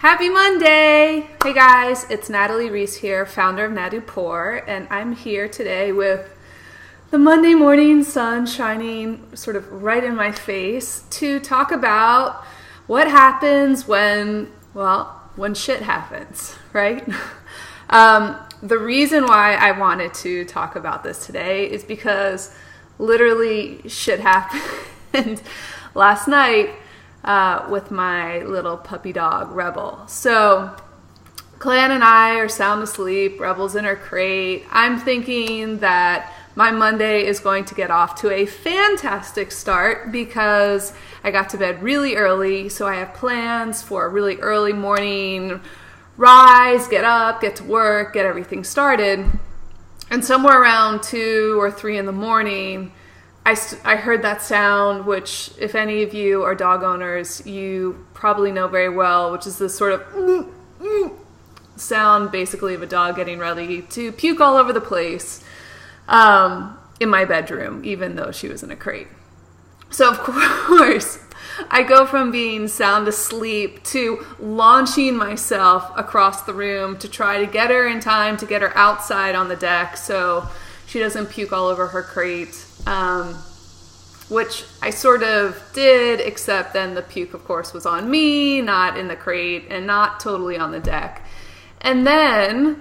Happy Monday! Hey guys, it's Natalie Reese here, founder of Nadupor, and I'm here today with the Monday morning sun shining sort of right in my face to talk about what happens when shit happens, right? The reason why I wanted to talk about this today is because literally shit happened last night with my little puppy dog, Rebel. So Clan and I are sound asleep. Rebel's in her crate. I'm thinking that my Monday is going to get off to a fantastic start because I got to bed really early. So I have plans for a really early morning rise, get up, get to work, get everything started. And somewhere around 2 or 3 in the morning, I heard that sound, which if any of you are dog owners, you probably know very well, which is this sort of sound basically of a dog getting ready to puke all over the place in my bedroom, even though she was in a crate. So of course, I go from being sound asleep to launching myself across the room to try to get her in time to get her outside on the deck so she doesn't puke all over her crate. Which I sort of did, except then the puke, of course, was on me, not in the crate, and not totally on the deck. And then,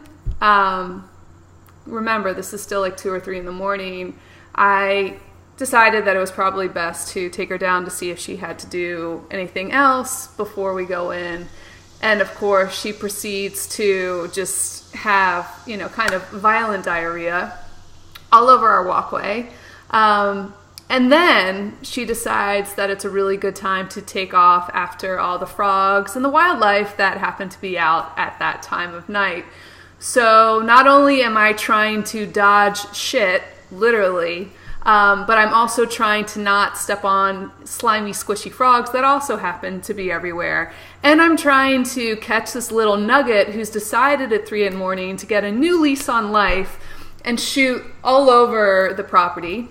remember, this is still like 2 or 3 in the morning, I decided that it was probably best to take her down to see if she had to do anything else before we go in. And of course, she proceeds to just have, kind of violent diarrhea all over our walkway. And then she decides that it's a really good time to take off after all the frogs and the wildlife that happened to be out at that time of night. So not only am I trying to dodge shit, literally, but I'm also trying to not step on slimy, squishy frogs that also happen to be everywhere. And I'm trying to catch this little nugget who's decided at 3 in the morning to get a new lease on life and shoot all over the property,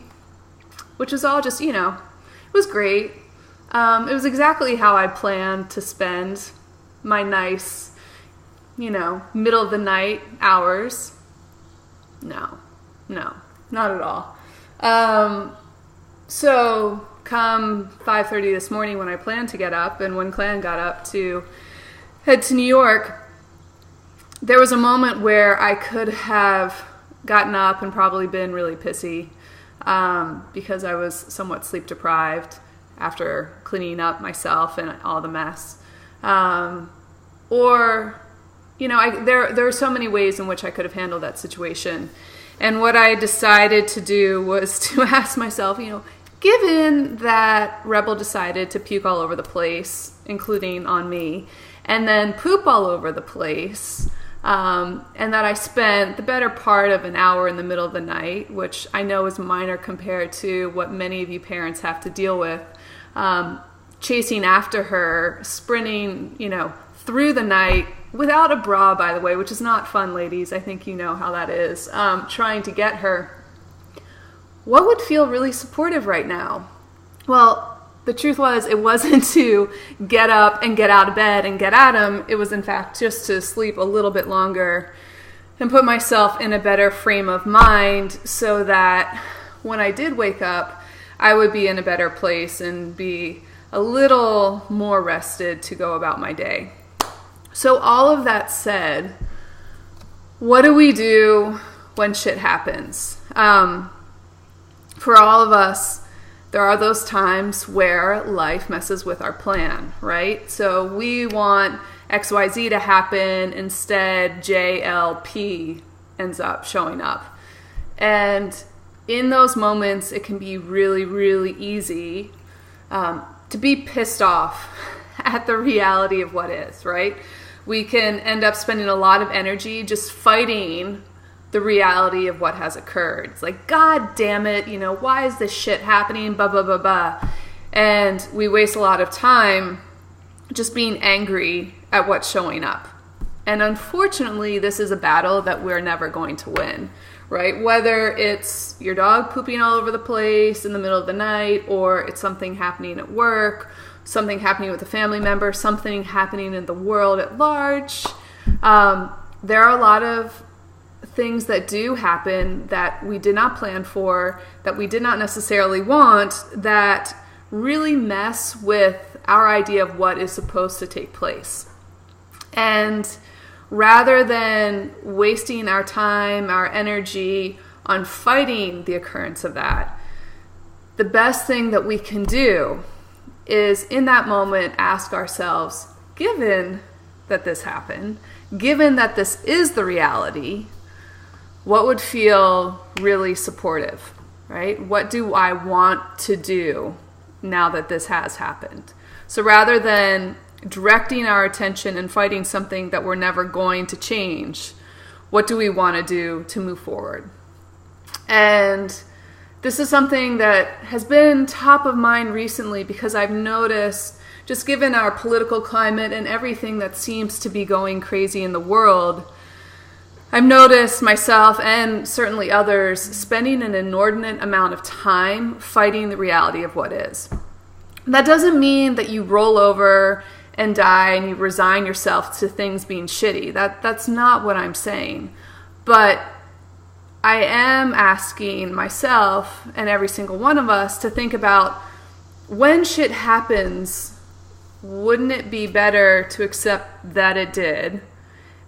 which is all just, it was great. It was exactly how I planned to spend my nice, middle of the night hours. No, not at all. So come 5:30 this morning when I planned to get up and when Clan got up to head to New York, there was a moment where I could have gotten up and probably been really pissy because I was somewhat sleep deprived after cleaning up myself and all the mess. There are so many ways in which I could have handled that situation. And what I decided to do was to ask myself, given that Rebel decided to puke all over the place, including on me, and then poop all over the place, and that I spent the better part of an hour in the middle of the night, which I know is minor compared to what many of you parents have to deal with, chasing after her, sprinting, through the night, without a bra, by the way, which is not fun, ladies. I think you know how that is, trying to get her. What would feel really supportive right now? Well, the truth was, it wasn't to get up and get out of bed and get at him. It was, in fact, just to sleep a little bit longer and put myself in a better frame of mind so that when I did wake up, I would be in a better place and be a little more rested to go about my day. So all of that said, what do we do when shit happens? For all of us, there are those times where life messes with our plan, right? So we want XYZ to happen, instead JLP ends up showing up. And in those moments, it can be really, really easy to be pissed off at the reality of what is, right? We can end up spending a lot of energy just fighting the reality of what has occurred. It's like, God damn it, why is this shit happening, blah, blah, blah, blah. And we waste a lot of time just being angry at what's showing up. And unfortunately, this is a battle that we're never going to win, right? Whether it's your dog pooping all over the place in the middle of the night, or it's something happening at work, something happening with a family member, something happening in the world at large. There are a lot of things that do happen that we did not plan for, that we did not necessarily want, that really mess with our idea of what is supposed to take place. And rather than wasting our time, our energy on fighting the occurrence of that, the best thing that we can do is in that moment ask ourselves, given that this happened, given that this is the reality, what would feel really supportive, right? What do I want to do now that this has happened? So rather than directing our attention and fighting something that we're never going to change, what do we want to do to move forward? And this is something that has been top of mind recently because I've noticed, just given our political climate and everything that seems to be going crazy in the world, I've noticed myself and certainly others spending an inordinate amount of time fighting the reality of what is. That doesn't mean that you roll over and die and you resign yourself to things being shitty. That's not what I'm saying. But I am asking myself and every single one of us to think about, when shit happens, wouldn't it be better to accept that it did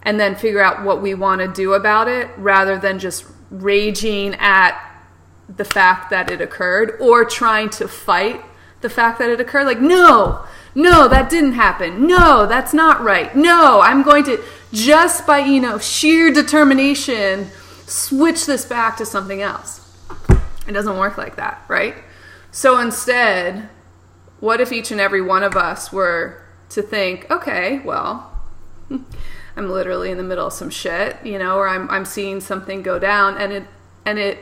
and then figure out what we want to do about it rather than just raging at the fact that it occurred or trying to fight the fact that it occurred? Like, no, that didn't happen. No, that's not right. No, I'm going to, just by, sheer determination, switch this back to something else. It doesn't work like that, right? So instead, what if each and every one of us were to think, okay, well, I'm literally in the middle of some shit, or I'm seeing something go down, and it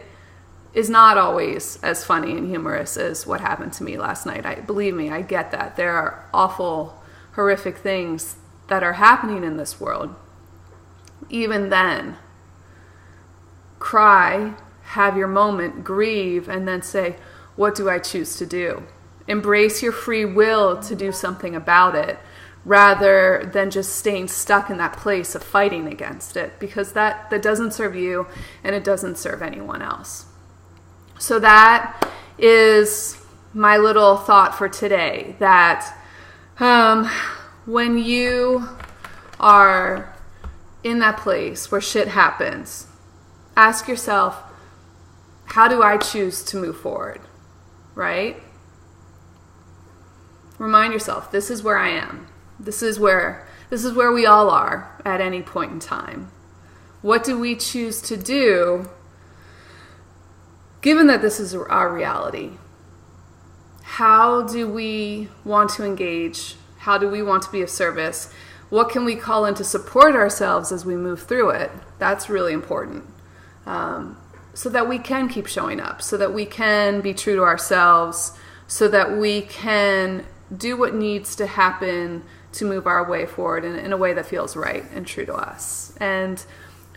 is not always as funny and humorous as what happened to me last night. Believe me, I get that. There are awful, horrific things that are happening in this world. Even then, cry, have your moment, grieve, and then say, what do I choose to do? Embrace your free will to do something about it, rather than just staying stuck in that place of fighting against it, because that doesn't serve you and it doesn't serve anyone else. So that is my little thought for today, that when you are in that place where shit happens, ask yourself, how do I choose to move forward, right? Remind yourself, this is where I am. This is where we all are at any point in time. What do we choose to do, given that this is our reality? How do we want to engage? How do we want to be of service? What can we call in to support ourselves as we move through it? That's really important. So that we can keep showing up, so that we can be true to ourselves, so that we can do what needs to happen to move our way forward in a way that feels right and true to us. And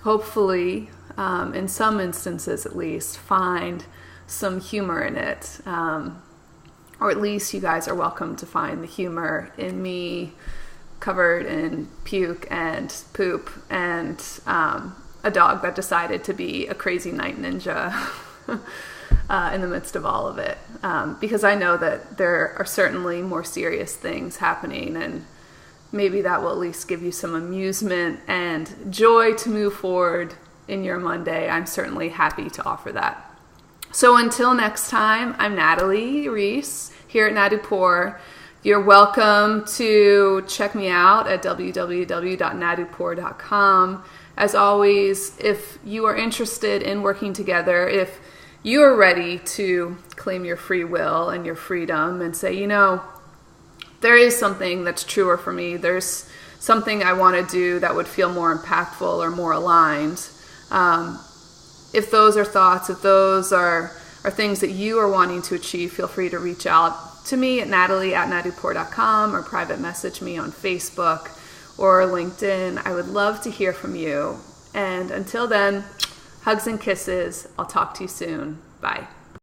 hopefully, in some instances at least, find some humor in it. Or at least you guys are welcome to find the humor in me covered in puke and poop and a dog that decided to be a crazy night ninja in the midst of all of it. Because I know that there are certainly more serious things happening, and maybe that will at least give you some amusement and joy to move forward in your Monday. I'm certainly happy to offer that. So until next time, I'm Natalie Reese here at Nadupor. You're welcome to check me out at www.nadupor.com. As always, if you are interested in working together, if you are ready to claim your free will and your freedom and say, there is something that's truer for me, there's something I want to do that would feel more impactful or more aligned. If those are thoughts, if those are things that you are wanting to achieve, feel free to reach out to me at natalie@nadupor.com or private message me on Facebook or LinkedIn. I would love to hear from you. And until then, hugs and kisses. I'll talk to you soon. Bye.